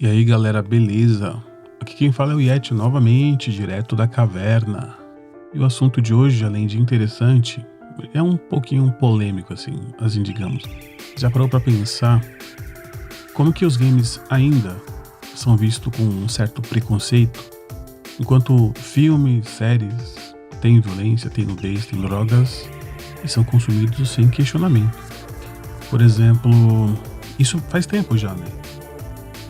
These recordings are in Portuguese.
E aí galera, beleza? Aqui quem fala é o Yeti novamente, direto da caverna. E o assunto de hoje, além de interessante, é um pouquinho polêmico assim digamos. Já parou pra pensar como que os games ainda são vistos com um certo preconceito? Enquanto filmes, séries, tem violência, tem nudez, tem drogas e são consumidos sem questionamento. Por exemplo, isso faz tempo já, né?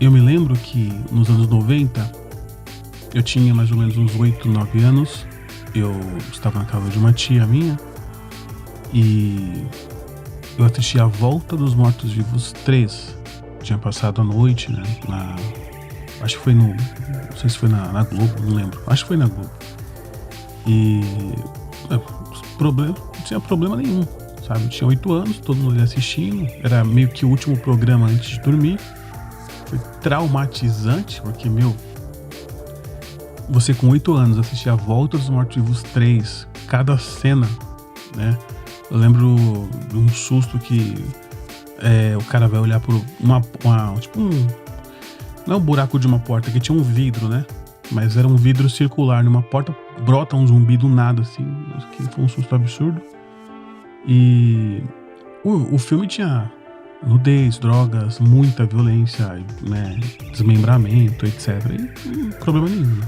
Eu me lembro que nos anos 90, eu tinha mais ou menos uns 8, 9 anos. Eu estava na casa de uma tia minha e eu assisti A Volta dos Mortos-Vivos 3. Tinha passado a noite, né? Acho que foi no. Não sei se foi na Globo, não lembro. Acho que foi na Globo. E. Não tinha problema nenhum, sabe? Eu tinha 8 anos, todo mundo ali assistindo. Era meio que o último programa antes de dormir. Foi traumatizante, porque, você com 8 anos assistir A Volta dos Mortos-Vivos 3, cada cena, né? Eu lembro de um susto que o cara vai olhar por não é um buraco de uma porta, que tinha um vidro, né? Mas era um vidro circular, numa porta brota um zumbi do nada, assim, que foi um susto absurdo. E o filme tinha nudez, drogas, muita violência, né, desmembramento, etc. E problema nenhum.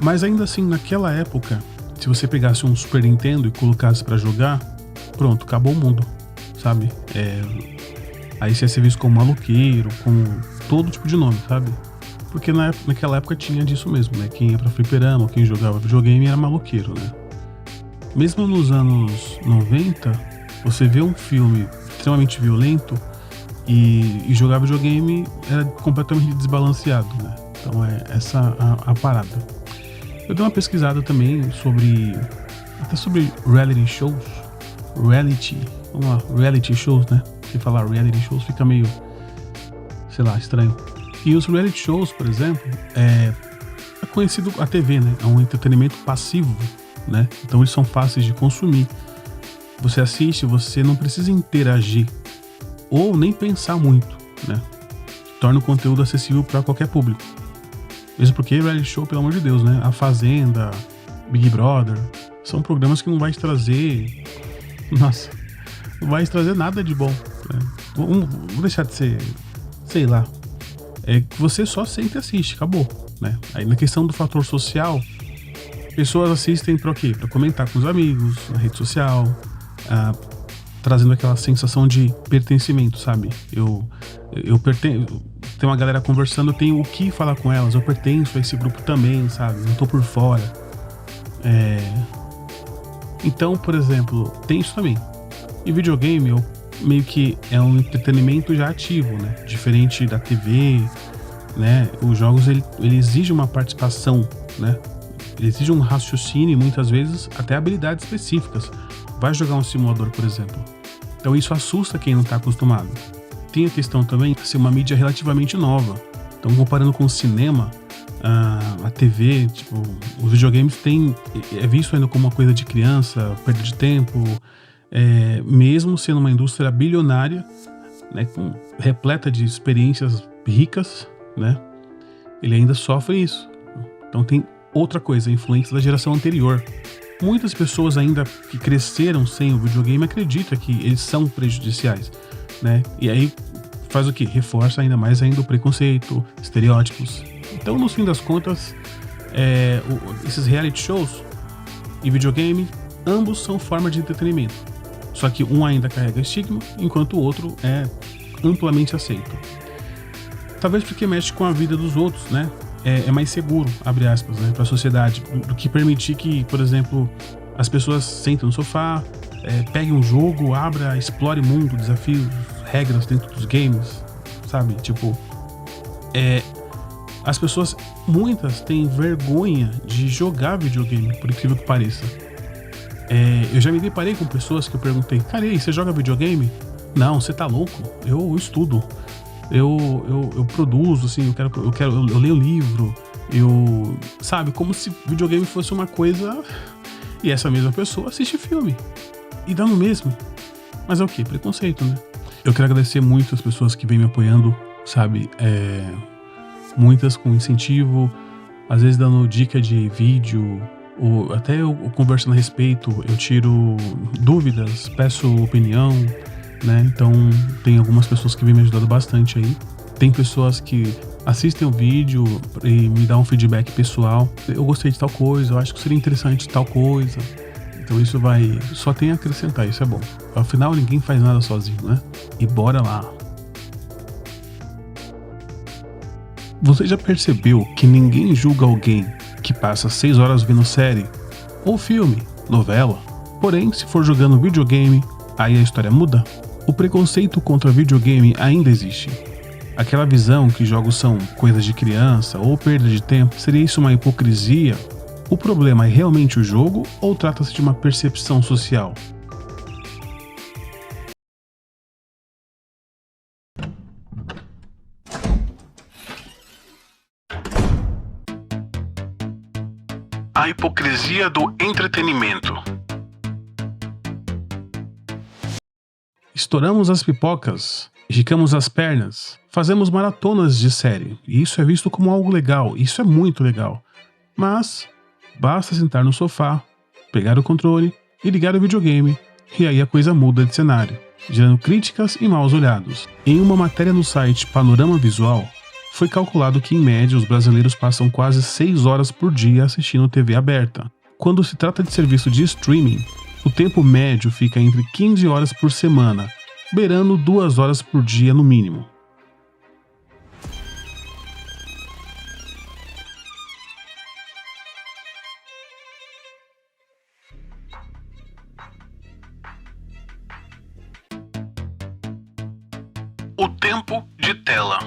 Mas ainda assim, naquela época, se você pegasse um Super Nintendo e colocasse pra jogar, pronto, acabou o mundo, sabe? Aí você ia ser visto como maloqueiro, como todo tipo de nome, sabe? Porque naquela época tinha disso mesmo, né? Quem ia pra fliperama, quem jogava videogame era maloqueiro, né? Mesmo nos anos 90, você vê um filme extremamente violento e jogar videogame era completamente desbalanceado, né? Então essa a parada. Eu dei uma pesquisada também até sobre reality shows. Vamos lá, reality shows, né? Porque falar reality shows fica meio, sei lá, estranho. E os reality shows, por exemplo, é conhecido a TV, né? É um entretenimento passivo, né? Então eles são fáceis de consumir. Você assiste, você não precisa interagir ou nem pensar muito, né? Torna o conteúdo acessível para qualquer público. Mesmo porque reality show, pelo amor de Deus, né? A Fazenda, Big Brother, são programas que não vai te trazer... Nossa, não vai te trazer nada de bom, né? Vamos deixar de ser, sei lá, que você só sente e assiste, acabou, né? Aí na questão do fator social, pessoas assistem para o quê? Para comentar com os amigos, na rede social, trazendo aquela sensação de pertencimento, sabe? Eu pertenço, tem uma galera conversando, eu tenho o que falar com elas, eu pertenço a esse grupo também, sabe? Não tô por fora. Então, por exemplo, tem isso também. E videogame, meio que é um entretenimento já ativo, né? Diferente da TV, né? Os jogos, ele exige uma participação, né? Ele exige um raciocínio e muitas vezes até habilidades específicas. Vai jogar um simulador, por exemplo. Então isso assusta quem não tá acostumado. Tem a questão também de ser uma mídia relativamente nova. Então, comparando com o cinema, a TV, tipo, os videogames é visto ainda como uma coisa de criança, perda de tempo, mesmo sendo uma indústria bilionária, né, repleta de experiências ricas, né, ele ainda sofre isso. Então tem outra coisa, a influência da geração anterior. Muitas pessoas ainda que cresceram sem o videogame acreditam que eles são prejudiciais, né? E aí faz o quê? Reforça ainda mais o preconceito, estereótipos. Então, no fim das contas, esses reality shows e videogame, ambos são formas de entretenimento. Só que um ainda carrega estigma, enquanto o outro é amplamente aceito. Talvez porque mexe com a vida dos outros, né? É mais seguro, abre aspas, né, para a sociedade, do que permitir que, por exemplo, as pessoas sentem no sofá, peguem um jogo, abra, explore mundo, desafios, regras dentro dos games, sabe? Tipo, as pessoas, muitas têm vergonha de jogar videogame, por incrível que pareça. Eu já me deparei com pessoas que eu perguntei, cara, e aí, você joga videogame? Não, você tá louco? Eu estudo. Eu produzo, assim, eu leio livro, sabe, como se videogame fosse uma coisa, e essa mesma pessoa assiste filme, e dá no mesmo, mas é o quê? Preconceito, né? Eu quero agradecer muito as pessoas que vêm me apoiando, sabe, muitas com incentivo, às vezes dando dica de vídeo, ou até eu conversando a respeito, eu tiro dúvidas, peço opinião, né? Então tem algumas pessoas que vêm me ajudando bastante aí. Tem pessoas que assistem o vídeo e me dão um feedback pessoal. Eu gostei de tal coisa, eu acho que seria interessante tal coisa. Então isso só tem a acrescentar, isso é bom. Afinal, ninguém faz nada sozinho, né? E bora lá. Você já percebeu que ninguém julga alguém que passa 6 horas vendo série, ou filme, novela? Porém, se for jogando videogame, aí a história muda? O preconceito contra videogame ainda existe. Aquela visão que jogos são coisas de criança ou perda de tempo, seria isso uma hipocrisia? O problema é realmente o jogo ou trata-se de uma percepção social? A hipocrisia do entretenimento. Estouramos as pipocas, esticamos as pernas, fazemos maratonas de série, e isso é visto como algo legal, isso é muito legal. Mas basta sentar no sofá, pegar o controle e ligar o videogame, e aí a coisa muda de cenário, gerando críticas e maus olhados. Em uma matéria no site Panorama Visual, foi calculado que, em média, os brasileiros passam quase 6 horas por dia assistindo TV aberta. Quando se trata de serviço de streaming, o tempo médio fica entre 15 horas por semana, beirando 2 horas por dia no mínimo. O tempo de tela.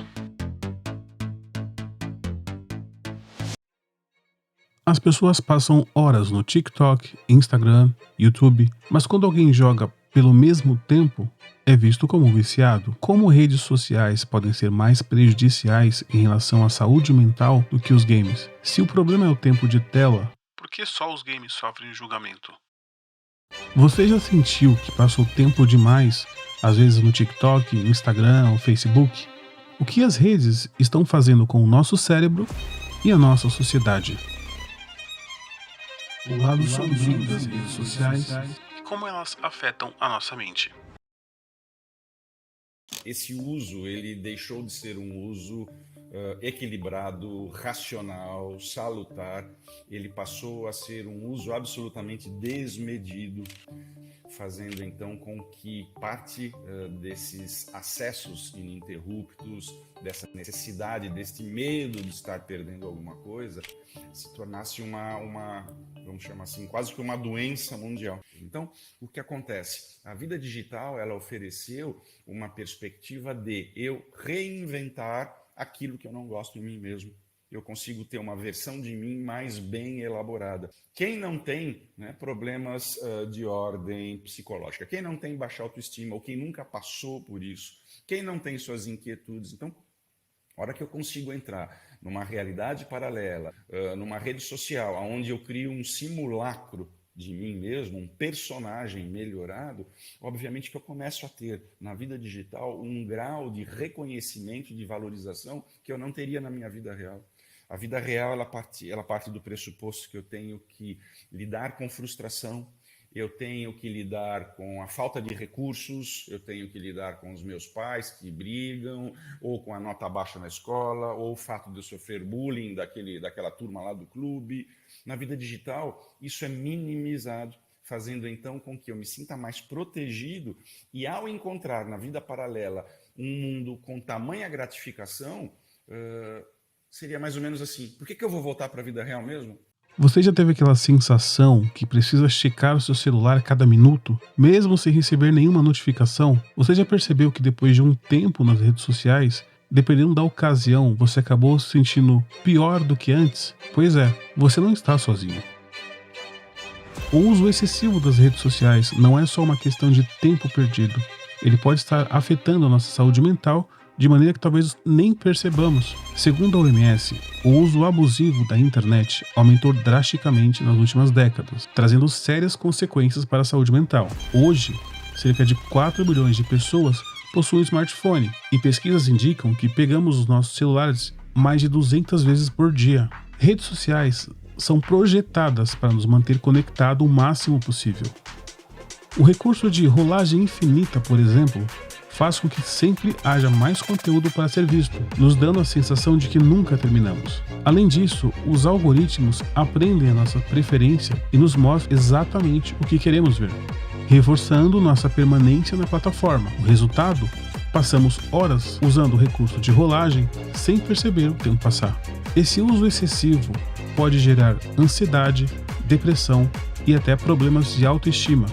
As pessoas passam horas no TikTok, Instagram, YouTube, mas quando alguém joga pelo mesmo tempo, é visto como viciado. Como redes sociais podem ser mais prejudiciais em relação à saúde mental do que os games? Se o problema é o tempo de tela, por que só os games sofrem julgamento? Você já sentiu que passou tempo demais, às vezes no TikTok, no Instagram ou Facebook? O que as redes estão fazendo com o nosso cérebro e a nossa sociedade? O lado sombrio das redes sociais e como elas afetam a nossa mente. Esse uso, ele deixou de ser um uso equilibrado, racional, salutar. Ele passou a ser um uso absolutamente desmedido, fazendo então com que parte desses acessos ininterruptos, dessa necessidade, deste medo de estar perdendo alguma coisa, se tornasse vamos chamar assim, quase que uma doença mundial. Então, o que acontece? A vida digital, ela ofereceu uma perspectiva de eu reinventar aquilo que eu não gosto em mim mesmo. Eu consigo ter uma versão de mim mais bem elaborada. Quem não tem problemas de ordem psicológica, quem não tem baixa autoestima, ou quem nunca passou por isso, quem não tem suas inquietudes, então, a hora que eu consigo entrar numa realidade paralela, numa rede social, onde eu crio um simulacro de mim mesmo, um personagem melhorado, obviamente que eu começo a ter na vida digital um grau de reconhecimento, de valorização que eu não teria na minha vida real. A vida real ela parte do pressuposto que eu tenho que lidar com frustração, eu tenho que lidar com a falta de recursos, eu tenho que lidar com os meus pais que brigam, ou com a nota baixa na escola, ou o fato de eu sofrer bullying daquela turma lá do clube. Na vida digital, isso é minimizado, fazendo então com que eu me sinta mais protegido e ao encontrar na vida paralela um mundo com tamanha gratificação, seria mais ou menos assim, por que eu vou voltar para a vida real mesmo? Você já teve aquela sensação que precisa checar o seu celular a cada minuto, mesmo sem receber nenhuma notificação? Você já percebeu que depois de um tempo nas redes sociais, dependendo da ocasião, você acabou se sentindo pior do que antes? Pois é, você não está sozinho. O uso excessivo das redes sociais não é só uma questão de tempo perdido. Ele pode estar afetando a nossa saúde mental de maneira que talvez nem percebamos. Segundo a OMS, o uso abusivo da internet aumentou drasticamente nas últimas décadas, trazendo sérias consequências para a saúde mental. Hoje, cerca de 4 bilhões de pessoas possuem smartphone, e pesquisas indicam que pegamos os nossos celulares mais de 200 vezes por dia. Redes sociais são projetadas para nos manter conectados o máximo possível. O recurso de rolagem infinita, por exemplo, faz com que sempre haja mais conteúdo para ser visto, nos dando a sensação de que nunca terminamos. Além disso, os algoritmos aprendem a nossa preferência e nos mostram exatamente o que queremos ver, reforçando nossa permanência na plataforma. O resultado? Passamos horas usando o recurso de rolagem sem perceber o tempo passar. Esse uso excessivo pode gerar ansiedade, depressão e até problemas de autoestima.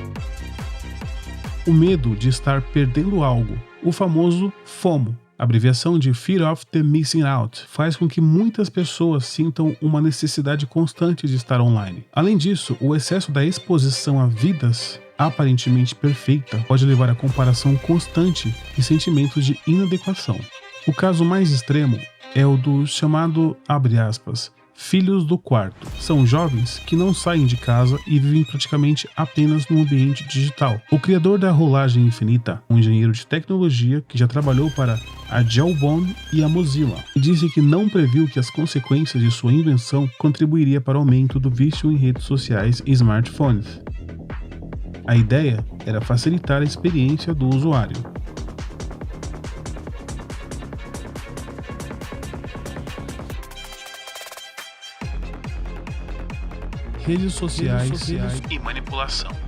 O medo de estar perdendo algo, o famoso FOMO, abreviação de Fear of the Missing Out, faz com que muitas pessoas sintam uma necessidade constante de estar online. Além disso, o excesso da exposição a vidas aparentemente perfeitas pode levar a comparação constante e sentimentos de inadequação. O caso mais extremo é o do chamado, abre aspas, filhos do quarto. São jovens que não saem de casa e vivem praticamente apenas no ambiente digital. O criador da rolagem infinita, um engenheiro de tecnologia que já trabalhou para a Jawbone e a Mozilla, disse que não previu que as consequências de sua invenção contribuiria para o aumento do vício em redes sociais e smartphones. A ideia era facilitar a experiência do usuário. Redes sociais e manipulação.